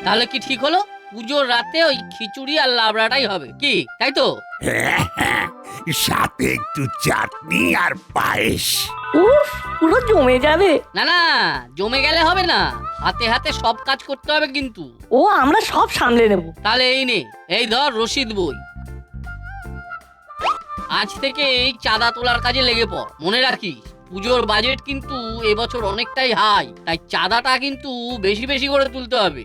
তাহলে কি ঠিক হলো? পুজোর রাতে ওই খিচুড়ি আর লাবড়াটাই হবে, কি তাই তো? সাথে একটু চাটনি আর পায়েস। উফ, পুরো জমে যাবে। না না, জমে গেলে হবে না, হাতে হাতে সব কাজ করতে হবে কিন্তু। ও আমরা সব সামলে নেব। তাহলে এই নে, এই ধর রসিদ বই। আজ থেকে এই চাঁদা তোলার কাজে লেগে পড়। মনে রাখিস, পুজোর বাজেট কিন্তু এবছর অনেকটাই হাই, তাই চাঁদাটা কিন্তু বেশি বেশি করে তুলতে হবে।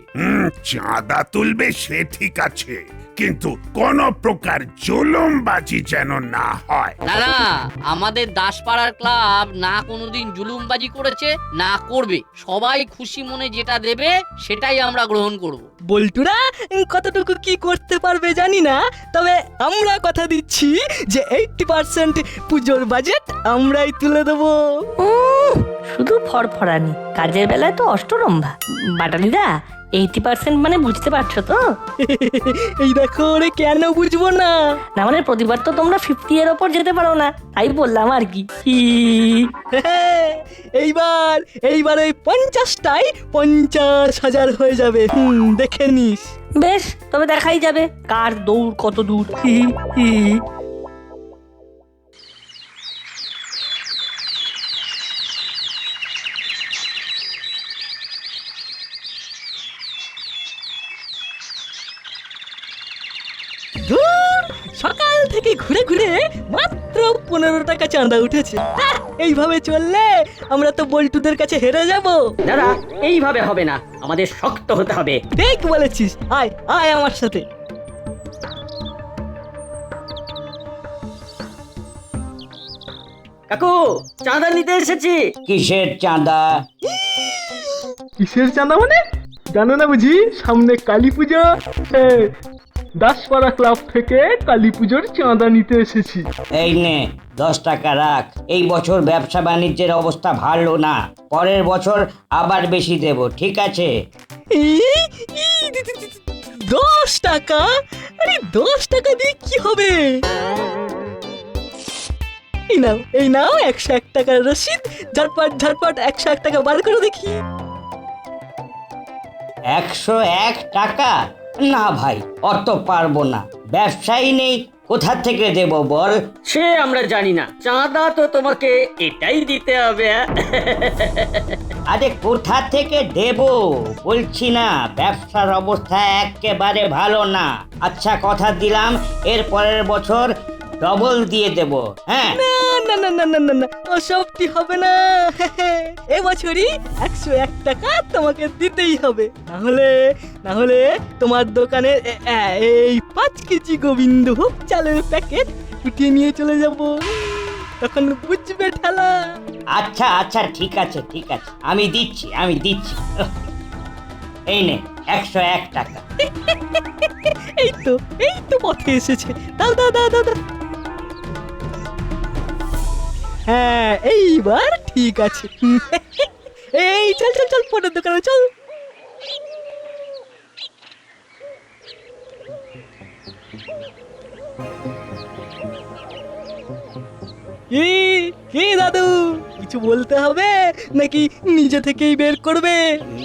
চাঁদা তুলবে সে ঠিক আছে, কিন্তু কোন প্রকার জুলুমবাজি যেন না হয়। না না, আমাদের দাসপাড়ার ক্লাব না কোনোদিন জুলুমবাজি করেছে না করবে। সবাই খুশি মনে যেটা দেবে সেটাই আমরা গ্রহণ করব। বল্টুরা কতটুকু কি করতে পারবে জানি না, তবে আমরা কথা দিচ্ছি যে 80% পুজোর বাজেট আমরাই তুলে দেবো। শুধু ফরফরানি, কাজের বেলায় তো অষ্টরম্ভা। বাটালিদা 80% মানে বুঝতে পারছো তো? এই দেখো রে, কেন বুঝবো না? না মানে প্রতিবার তো তোমরা 50 এর ওপর যেতে পারো না, তাই বললাম আর কি। এইবার এইবার ওই 50টাই 50,000 হয়ে যাবে। দেখে নিস। বেশ, তবে দেখাই যাবে কার দৌড় কত দূর। ধুর, সকাল থেকে ঘুরে ঘুরে মাত্র 15 টাকা চাঁদা উঠেছে। এইভাবে চললে আমরা তো বল্টুদের কাছে হেরে যাব। দাদা, এইভাবে হবে না, আমাদের শক্ত হতে হবে। ঠিক বলেছিস, আয় আয় আমার সাথে। কাকু, চাঁদা নিতে এসেছি। কিসের চাঁদা? কিসের চাঁদা মানে? জানো না বুঝি, সামনে কালী পুজো। দাসপাড়া ক্লাব থেকে কালী পুজোর চাঁদা নিতে এসেছি। এই নে 10 টাকা রাখ। এই বছর ব্যবসা বাণিজ্যের অবস্থা ভালো না, পরের বছর আবার বেশি দেব, ঠিক আছে? 10 টাকা? আরে 10 টাকা দিয়ে কি হবে? এই নাও 101 টাকার রসিদ। ঝটপট ঝটপট 101 টাকা বার করে দেখি। 101 টাকা? না ভাই, অত পারবো না, ব্যবসায়ী নেই, কোথা থেকে দেব বল? সে আমরা জানি না, চাঁদা তো তোমাকে এটাই দিতে হবে। আরে কোথা থেকে দেব বলছি না, ব্যবসার অবস্থা একেবারে ভালো না। আচ্ছা কথা দিলাম, এর পরের বছর ডবল দিয়ে দেব। হ্যাঁ, না না না না না না, ওসবটি হবে না। এবছরই 101 টাকা তোমাকে দিতেই হবে। না হলে তোমার দোকানে এই 5 কেজি গোবিন্দভোগ চালের প্যাকেট উঠিয়ে নিয়ে চলে যাব। তখন বুঝবে ঠেলা। আচ্ছা আচ্ছা, ঠিক আছে ঠিক আছে, আমি দিচ্ছি। এই নে 101 টাকা। এই তো পথে এসেছে। দাও দাও দাও দাও দাও। হ্যাঁ, এইবার ঠিক আছে। এই চল চল চল, পরের দোকানে চল। কি দাদু, কিছু বলতে হবে নাকি নিজে থেকেই বের করবে?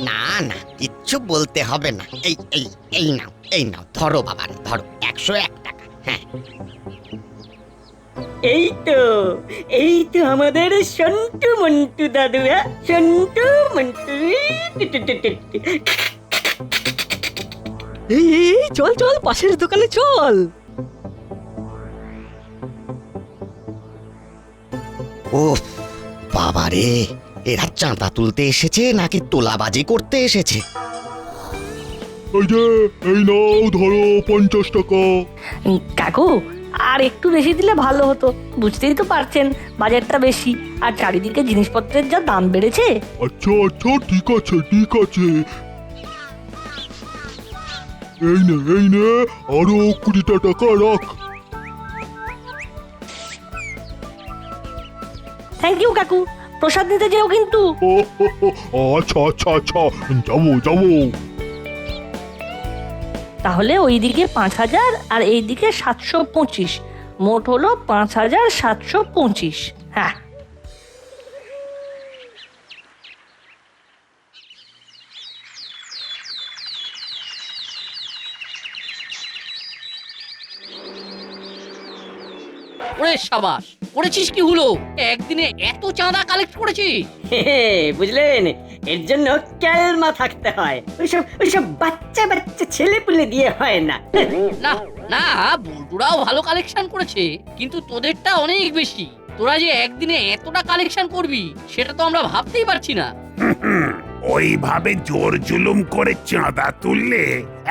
না না, কিচ্ছু বলতে হবে না। এই নাও ধরো বাবা, ধরো 101 টাকা। হ্যাঁ, এই তো আমাদের সন্টু মন্টু দাদু। সন্টু মন্টু। এই চল চল, পাশের দোকানে চল। ও বাবা রে, এরা চাঁদা তুলতে এসেছে নাকি তোলাবাজি করতে এসেছে? এই নাও ধরো 50 টাকা। কাকু, আর একটু বেশি দিলে ভালো হতো। বুঝতেই তো পারছেন বাজেটটা বেশি, আর চারিদিকে জিনিসপত্রের যা দাম বেড়েছে। আচ্ছা আচ্ছা, ঠিক আছে ঠিক আছে। এই নে আরো 20 টাকা রাখ। থ্যাংক ইউ কাকু, প্রসাদ নিতে যেও কিন্তু। আচ্ছা আচ্ছা আচ্ছা, যাবো। তাহলে ওইদিকে 5,000 আর এইদিকে 725, মোট হলো 5,725। হ্যাঁ, ওরে সাবাস, করেছিস কি হলো? একদিনে এত চাঁদা কালেক্ট করেছিস? বুঝলেন, এর জন্য ক্যালমা থাকতে হয়। ওইসব বাচ্চা বাচ্চা ছেলে পুলে দিয়ে হয় না। না না, বল্টুরাও ভালো কালেকশন করেছে, কিন্তু তোদেরটা অনেক বেশি। তোরা যে একদিনে এতটা কালেকশন করবি সেটা তো আমরা ভাবতেই পারছি না। ওইভাবে জোর জুলুম করে চাঁদা তুললে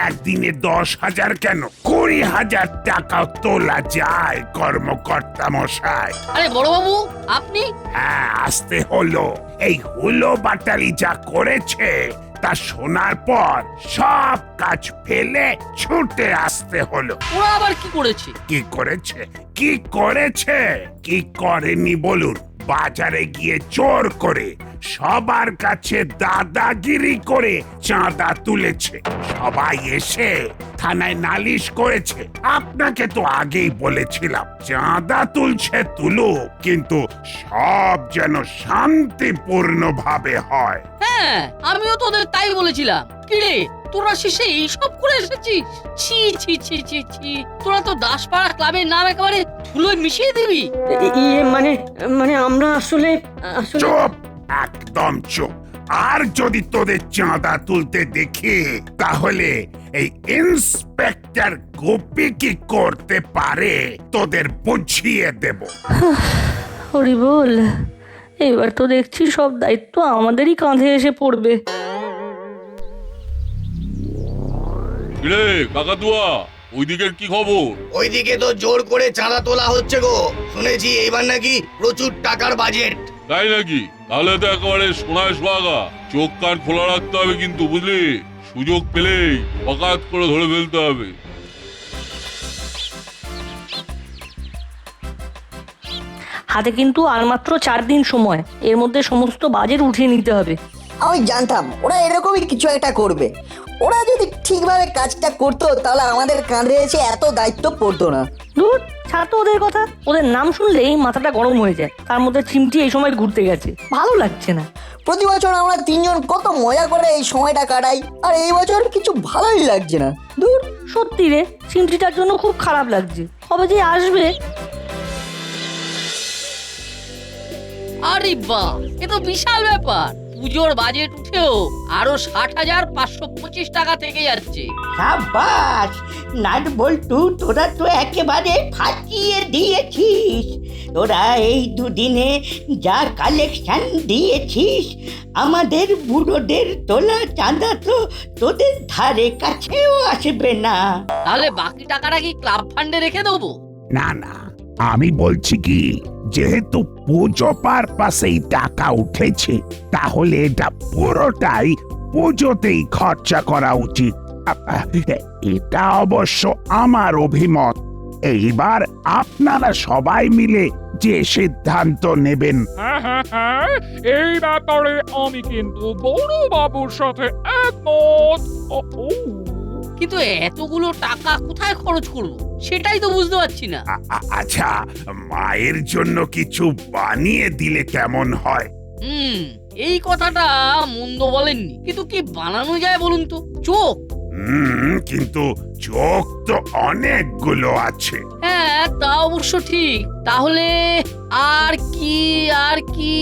একদিনে 10,000 কেন 20,000 টাকা তোলা যায় কর্মকর্তা মশাই। আরে বড়বাবু, আপনি? হ্যাঁ, আসতে হলো। এই হুলো বাটালি যা করেছে তা শোনার পর সব কাজ ফেলে ছুটে আসতে হলো। ওরা আবার কি করেছে? কি করেছে কি করেছে কি করেনি বলুন? বাজারে গিয়ে জোর করে সবার কাছে দাদাগিরি করে চাঁদা তুলেছে। সবাই এসে থানায় নালিশ করেছে। আপনাকে তো আগেই বলেছিলাম, চাঁদা তুলছে তুলুক, কিন্তু সব যেন শান্তিপূর্ণ ভাবে হয়। হ্যাঁ, আমিও তোদের তাই বলেছিলাম। কিরে, তোরা শেষে এইসব করে এসেছিস? ছি ছি ছি ছি ছি, তোরা তো দাসপাড়া ক্লাবের নাম একেবারে ধুলোয় মিশিয়ে দিবি। মানে আমরা আসলে চুপ, একদম চুপ। আর যদি তোদের চাঁদা তুলতে দেখি তাহলে এই ইন্সপেক্টর গোপী কি করতে পারে তোদের বুঝিয়ে দেব। হরি বল, এবার তো দেখছি সব দায়িত্ব আমাদেরই কাঁধে এসে পড়বে। রে কাকাতুয়া, ওইদিকের কি খবর? ওইদিকে তো জোর করে চাঁদা তোলা হচ্ছে গো। শুনেছি এইবার নাকি প্রচুর টাকার বাজেট। তাই নাকি? তাহলে তো একেবারে সোনায় সোহাগা। চোখ কান খোলা রাখতে হবে কিন্তু, বুঝলি? সুযোগ পেলেই অকাত করে ধরে ফেলতে হবে। হাতে কিন্তু আর মাত্র 4 দিন সময়, এর মধ্যে সমস্ত বাজেট উঠিয়ে নিতে হবে। আমি জানতাম ওরা এরকমই কিছু একটা করবে। ওরা যদি ঠিকভাবে কাজটা করতো তাহলে আমাদের কাঁধে এসে এত দায়িত্ব পড়তো না। দূর, ছাড় তো ওদের কথা। ওদের নাম শুনলেই মাথাটা গরম হয়ে যায়। তার মধ্যে চিমটি এই সময় ঘুরতে গেছে, ভালো লাগছে না। প্রতি বছর আমরা 3 জন কত মজা করে এই সময়টা কাটাই, আর এই বছর কিছু ভালোই লাগছে না। দূর, সত্যি রে, চিমটিটার জন্য খুব খারাপ লাগছে। কবে যে আসবে। আরে বাহ, এ তো বিশাল ব্যাপার। পুজোর বাজেট উঠেও আরো 60,525 টাকা থেকে যাচ্ছে। সাবাস নাট বল্টু, তোরা তো একেবারে ফাটিয়ে দিয়েছিস। তোরা এই দুদিনে যা কালেকশন দিয়েছিস, আমাদের বুড়োদের তোলা চাঁদা তো তোদের ধারে কাছেও আসবে না। তাহলে বাকি টাকাটা কি ক্লাব ফান্ডে রেখে দেবো? না না, আমি বলছি কি, যেহেতু পুজো পারপাসেই টাকা উঠেছে, তাহলে এটা পুরোটাই পুজোতেই খরচা করা উচিত। এটা অবশ্য আমার অভিমত। এইবার আপনারা সবাই মিলে যে সিদ্ধান্ত নেবেন। হ্যাঁ, এই ব্যাপারে আমি কিন্তু বড় বাবুর সাথে একমত। কিন্তু এতগুলো টাকা কোথায় খরচ করব সেটাই তো বুঝতে পারছি না। আচ্ছা, মায়ের জন্য কিছু বানিয়ে দিলে কেমন হয়? এই কথাটা মন্দ বলেননি, কিন্তু কি বানানো যায় বলুন তো? চোখ? কিন্তু চোখ তো অনেকগুলো আছে। হ্যাঁ, তা অবশ্য ঠিক। তাহলে আর কি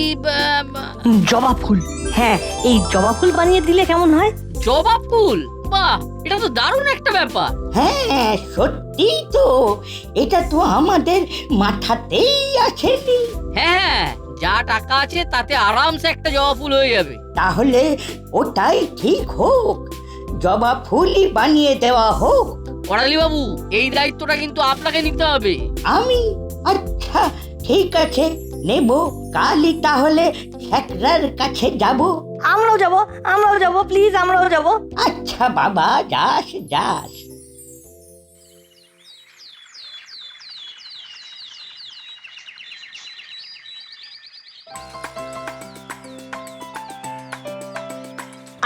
জবা ফুল। হ্যাঁ, এই জবা ফুল বানিয়ে দিলে কেমন হয়? জবা ফুল? বাহ, এটা তো দারুণ একটা ব্যাপার। হ্যাঁ সত্যি তো, এটা তো আমাদের মাথাতেই আসেনি। হ্যাঁ, যা টাকা আছে তাতে আরামসে একটা জবা ফুল হয়ে যাবে। তাহলে ওটাই ঠিক হোক, জবা ফুলই বানিয়ে দেওয়া হোক। করালি বাবু, এই দায়িত্বটা কিন্তু আপনাকে নিতে হবে। আমি? আচ্ছা ঠিক আছে, নেব। কালই তাহলে শেখরার কাছে যাব। আমরাও যাব, প্লিজ আমরাও যাব। আচ্ছা বাবা, যাস।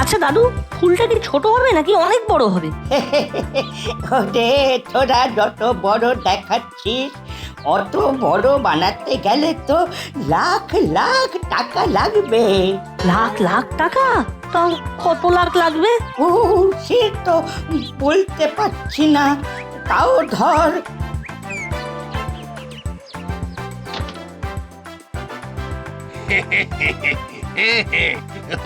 আচ্ছা দাদু, ফুলটা কি ছোট হবে নাকি অনেক বড় হবে? ওরে, তোরা যত বড় দেখাচ্ছিস, অত বড় বানাতে গেলে তো লাখ লাখ টাকা লাগবে। লাখ টাকা? তাও কত লাখ লাগবে? ও, সে তো বলতে পারছি না। তাও ধর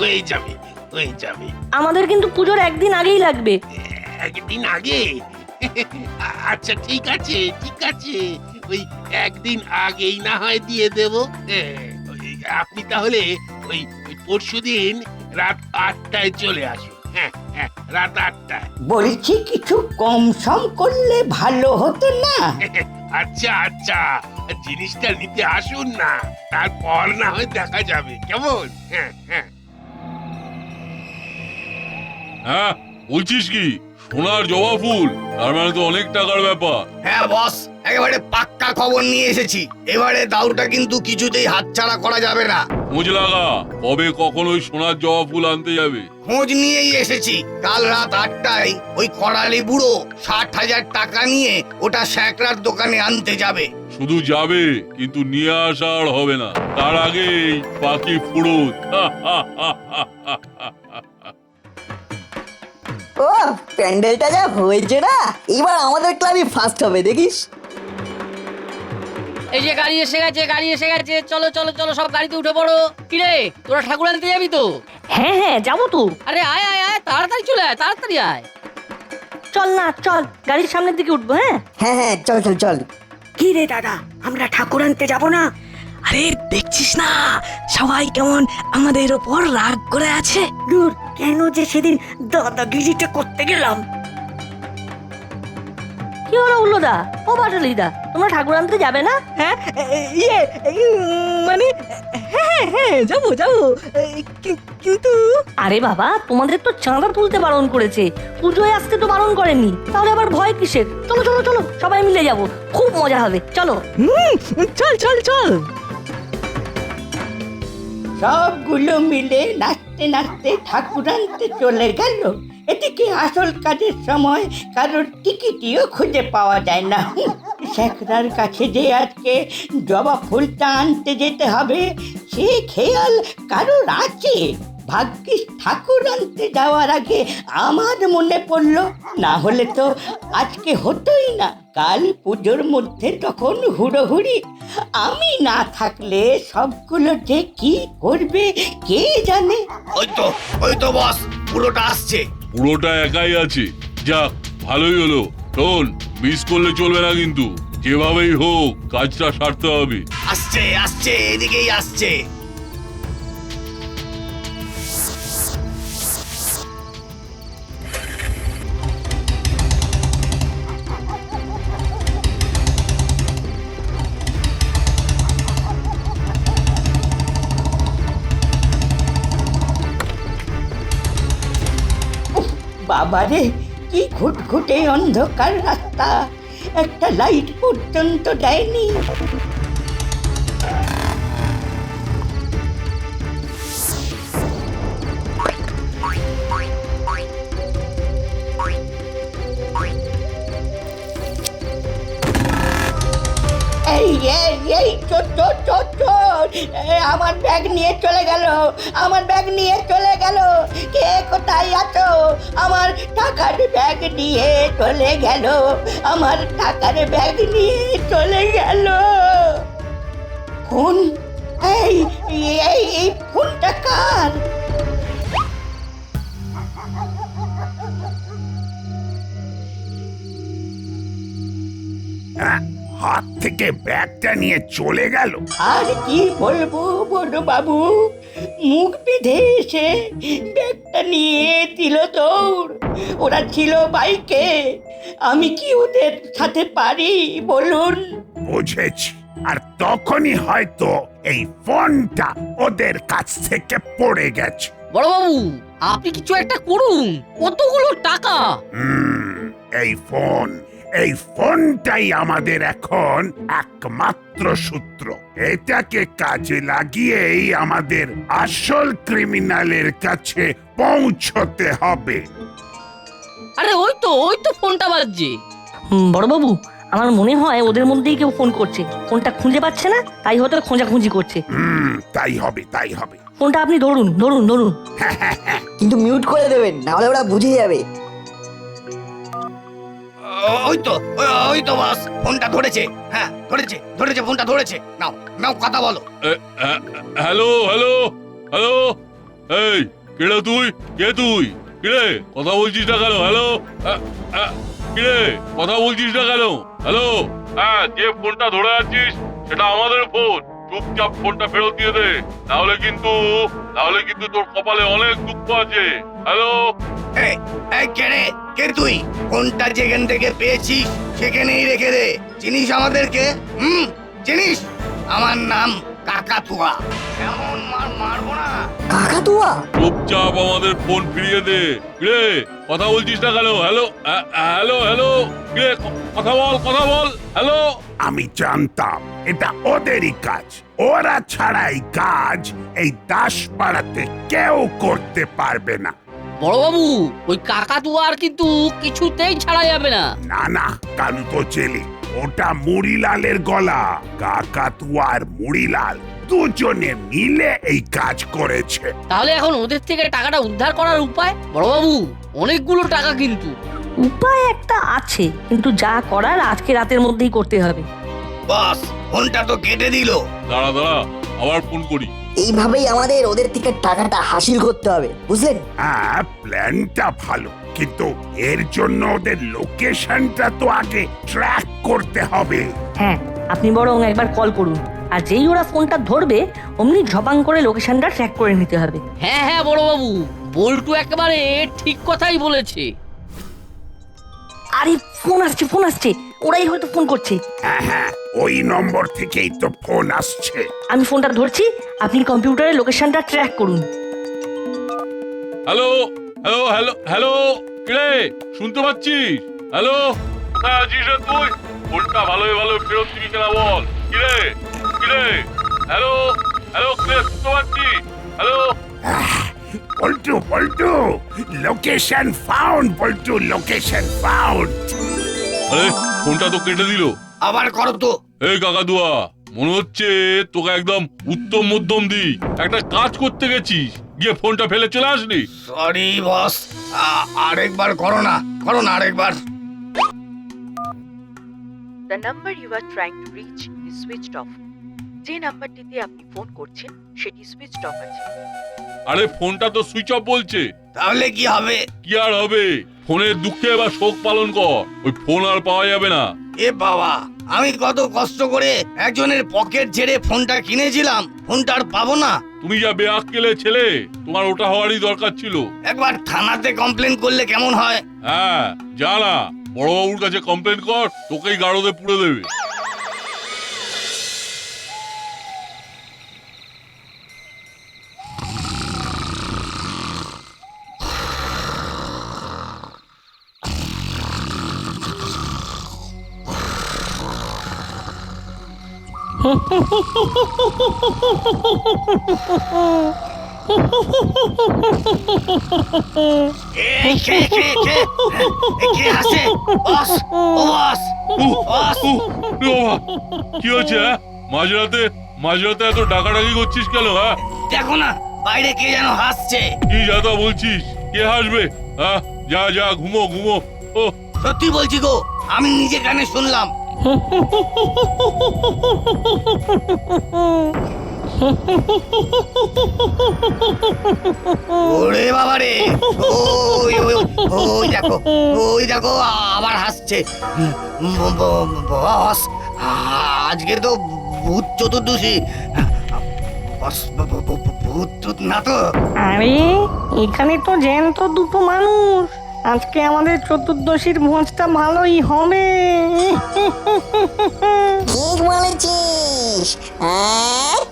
হয়ে যাবে হয়ে যাবে। আমাদের কিন্তু পুজোর একদিন আগেই লাগবে। একদিন আগে? আচ্ছা ঠিক আছে ঠিক আছে, ওই একদিন আগেই না হয় দিয়ে দেব। আপনি তাহলে ওই পরশুদিন রাত 8টায় চলে আসুন। হ্যাঁ হ্যাঁ, রাত 8টায়। বলছি কিছু কম সম করলে ভালো হতো না? আচ্ছা আচ্ছা, জিনিসটা নিতে আসুন না, তারপর না হয় দেখা যাবে, কেমন? হ্যাঁ হ্যাঁ। হ্যাঁ বলছিস কি, সোনার জবা ফুল, তার মানে তো অনেক টাকার ব্যাপার। হ্যাঁ বস, একেবারে পাক্কা খবর নিয়ে এসেছি। এবারে দাউটা কিন্তু কিছুতেই হাতছাড়া করা যাবে না। খোঁজ লাগা, কবে কখন ওই সোনার জবা ফুল আনতে যাবে। খোঁজ নিয়েই এসেছি। কাল রাত 8টায় ওই করালি বুড়ো 60,000 টাকা নিয়ে ওটা স্যাকরার দোকানে আনতে যাবে। শুধু যাবে, কিন্তু নিয়ে আসা আর হবে না, তার আগেই পাখি ফুরুত। ও প্যান্ডেলটা যা হয়েছে না, এবার আমাদের ক্লাবই ফার্স্ট হবে, দেখিস। এই যে গাড়ি এসে গেছে, গাড়ি এসে গেছে, চলো চলো চলো, সব গাড়িতে উঠে পড়ো। কিরে, তোরা ঠাকুর আনতে যাবি তো? হ্যাঁ হ্যাঁ যাবো তো। আরে আয় আয় আয়, তাড়াতাড়ি চলে আয়, তাড়াতাড়ি আয়। চল না চল, গাড়ির সামনের দিকে উঠবো। হ্যাঁ হ্যাঁ হ্যাঁ, চল চল চল। কি রে দাদা, আমরা ঠাকুর আনতে যাব না? আরে দেখছিস না সবাই কেমন আমাদের ওপর রাগ করে আছে। দূর, কেন যে সেদিন দাদাগিরিটা করতে গেলাম। কি হলো উল্লোদা, ও বাটলিদা, তোমরা ঠাকুর আনতে যাবে না? হ্যাঁ ইয়ে মানে হ্যাঁ হ্যাঁ যাবো যাবো, কিন্তু আরে বাবা, তোমাদের তো চাঁদা তুলতে বারণ করেছে, পুজোয় আসতে তো বারণ করেনি, তাহলে আবার ভয় কিসের? চলো চলো চলো, সবাই মিলে যাব, খুব মজা হবে, চলো। চল চল চল। সবগুলো মিলে নাচতে নাচতে ঠাকুর আনতে চলে গেল। এদিকে আসল কাজের সময় কারোর টিকিটিও খুঁজে পাওয়া যায় না। স্যাকরার কাছে যে আজকে জবা ফুলটা আনতে যেতে হবে, সে খেয়াল কারোর আছে? ভাগ্যিস ঠাকুর আনতে যাওয়ার আগে আমার মনে পড়লো, না হলে তো আজকে হতোই না। কাল পুজোর মধ্যে তখন হুড়োহুড়ি, আমি না থাকলে সবগুলো যে কি করবে কে জানে। ওই তো বস, পুরোটা আসছে। পুরোটা একাই আছে, যাক ভালোই হলো। শোন, মিস করলে চলবে না কিন্তু, যেভাবেই হোক কাজটা সারতে হবে। আসছে আসছে, এদিকেই আসছে। বাবারে, কি ঘুটঘুটে অন্ধকার রাস্তা, একটা লাইট পর্যন্ত দেয়নি। এই এই এই চোর চোর চোর চোর, আমার ব্যাগ নিয়ে চলে গেল, আমার ব্যাগ নিয়ে চলে গেল। কে কোথায় আছো? আমার টাকার ব্যাগ নিয়ে চলে গেল, আমার টাকার ব্যাগ নিয়ে চলে গেল। ফোন, এই এই এই ফোনটা কার? হাত থেকে ব্যাগটা নিয়ে চলে গেল। আর কি বলবো বড় বাবু, মুখ বেঁধে এসে ব্যাগটা নিয়ে দিল দৌড়। ওরা ছিল বাইকে, আমি কি ওদের সাথে পারি বলুন? বুঝেছি, আর তখনই হয়তো এই ফোনটা ওদের কাছ থেকে পড়ে গেছে। বড়বাবু, আপনি কিছু একটা করুন, কতগুলো টাকা। এই ফোনটাই আমাদের এখন একমাত্র সূত্র। এটাকে কাজে লাগিয়েই আমাদের আসল ক্রিমিনালের কাছে পৌঁছতে হবে। আরে ওই তো ফোনটা বাজছে। বড়বাবু, আমার মনে হয় ওদের মধ্যেই কেউ ফোন করছে, ফোনটা খুঁজে পাচ্ছে না, তাই হয়তো খোঁজাখুঁজি করছে। তাই হবে তাই হবে। ফোনটা আপনি ধরুন ধরুন ধরুন। কিন্তু মিউট করে দেবেন, না হলে ওরা বুঝে যাবে। ওই তো ওই তো বস ফোনটা ধরেছে। হ্যাঁ ধরেছে ধরেছে, ফোনটা ধরেছে। নাও নাও কথা বলো। হ্যালো হ্যালো হ্যালো, এই কেড়ে তুই, কে তুই? কিরে কথা বলছিস না কেন? হ্যালো কিরে কথা বলছিস না কেন? হ্যালো, হ্যাঁ যে ফোনটা ধরে আছিস সেটা আমাদের ফোন, চুপচাপ ফোনটা ফেরত দিয়ে দে, নাহলে কিন্তু তোর কপালে অনেক দুঃখ আছে। হ্যালো, এই কে রে? কে তুই? ফোনটা যেখান থেকে পেয়েছিস সেখানেই রেখে দে। চিনিস আমাদেরকে? চিনিস? আমার নাম কাকাতুয়া। এমন মার মারবো না। কাকাতুয়া? চুপচাপ আমাদের ফোন ফিরিয়ে দে। কিরে কথা বলছিস না কেন? হ্যালো হ্যালো হ্যালো, কিরে কথা বল। হ্যালো, আমি জানতাম এটা ওদেরই কাজ। ওরা ছাড়া এই কাজ এই দাসপাড়াতে কেউ করতে পারবে না। বড়বাবু, ওই কাকাতুয়ার কিন্তু কিছুতেই ছাড়া যাবে না। না না, কালু তো জেলে। ওটা মুড়িলালের গলা। কাকাতুয়ার মুড়িলাল দুজনে মিলে এই কাজ করেছে। তাহলে এখন ওদের থেকে টাকাটা উদ্ধার করার উপায়? বড়বাবু, অনেকগুলো টাকা কিন্তু। উপায় একটা আছে, কিন্তু যা করার আজকে রাতের মধ্যেই করতে হবে। বস ফোনটা তো কেটে দিল। দাঁড়া আবার ফোন করি। এইভাবেই আমাদের ওদের থেকে টাকাটা হাসিল করতে হবে, বুঝলেন? হ্যাঁ, প্ল্যানটা ভালো, কিন্তু এর জন্য ওদের লোকেশনটা তো আগে ট্র্যাক করতে হবে। হ্যাঁ, আপনি বরং একবার কল করুন, আর যেই ওরা ফোনটা ধরবে অমনি ঝপাং করে লোকেশনটা ট্র্যাক করে নিতে হবে। হ্যাঁ বড়বাবু, বল্টু একেবারে ঠিক কথাই বলেছে। আরে ফোন আসছে, ওরাই হয়তো ফোন করছে। হ্যাঁ, ওই নম্বর থেকেই তো ফোন আসছে। আমি ফোনটা ধরছি, আপনি কম্পিউটারে লোকেশনটা ট্র্যাক করুন। হ্যালো হ্যালো হ্যালো হ্যালো, কিরে শুনতে পাচ্ছিস? হ্যালো, কোথায় আছিস রে তুই? ফোনটা ভালো ফেরত দিবি কিনা বল। কিরে হ্যালো হ্যালো, কিরে শুনতে পাচ্ছিস? Hello, Paltu, location found. Paltu, location found. আরে ফোনটা তো কেটে দিল। আবার করো তো। এই কাকাতুয়া, মনে হচ্ছে তোকে একদম উত্তম মধ্যম দিই একটা কাজ করতে গেছিস, গিয়ে ফোনটা ফেলে চলে আসলি। সরি বস, আরেকবার করো না আরেকবার। The number you are trying to reach is switched off. যে নাম্বারটিতে আপনি ফোন করছেন সেটি সুইচড অফ আছে। আরে ফোনটা তো সুইচ অফ বলছে। তাহলে কি হবে? কি আর হবে, ফোনের দুঃখে বা শোক পালন কর, ওই ফোন আর পাওয়া যাবে না। এ বাবা, আমি কত কষ্ট করে একজনের পকেট ঝেড়ে ফোনটা কিনেছিলাম, ফোনটা আর পাবো না। তুমি যা বেআক্কেলে ছেলে, তোমার ওটা হওয়ারই দরকার ছিল। একবার থানাতে কমপ্লেন করলে কেমন হয়? হ্যাঁ, যা না, বড়বাবুর কাছে কমপ্লেন কর, তোকেই গাড়োতে পুড়ে দেবে। কি হচ্ছে? মাঝরাতে এত ডাকাডাকি করছিস কেন? হ্যাঁ, দেখো না বাইরে কে যেন হাসছে। কি যাতা বলছিস? কে হাসবে? হ্যাঁ, যা ঘুমো। ও সত্যি বলছি গো, আমি নিজে কানে শুনলাম। ওরে বাবা রে, ওই দেখো আবার হাসছে। বস, আজকে তো ভূত চতুর্দশী। ভূত না তো? আরে এখানে তো জ্যান্ত দুটো মানুষ, আজকে আমাদের চতুর্দশীর ভোজটা ভালোই হবে। ঠিক বলেছিস,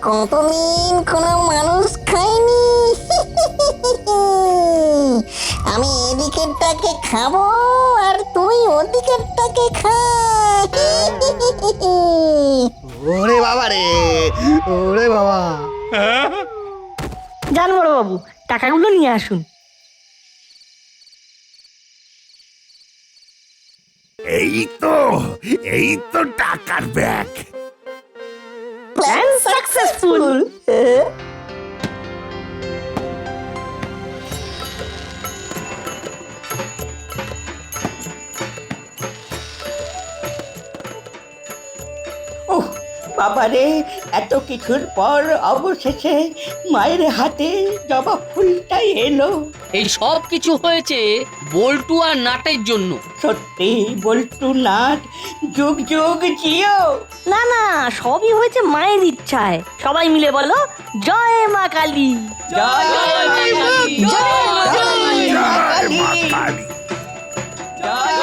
কতদিন কোনো মানুষ খায়নি। আমি এদিকেরটাকে খাবো আর তুই ওদিকেরটাকে খা। ওরে বাবা রে, ওরে বাবা। যান বড় বাবু, টাকাগুলো নিয়ে আসুন। এই তো টাকার ব্যাগ। Plan successful. বাবারে, এত কিছুর পর অবশেষে মায়ের হাতে জবা ফুলটাই এলো। এই সব কিছু হয়েছে বল্টু আর নাটের জন্য। সত্যি বল্টু নাট যুগ যুগ জিও। না না, সবই হয়েছে মায়ের ইচ্ছায়। সবাই মিলে বলো জয় মা কালী। জয় জয় মা কালী। জয়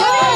জয়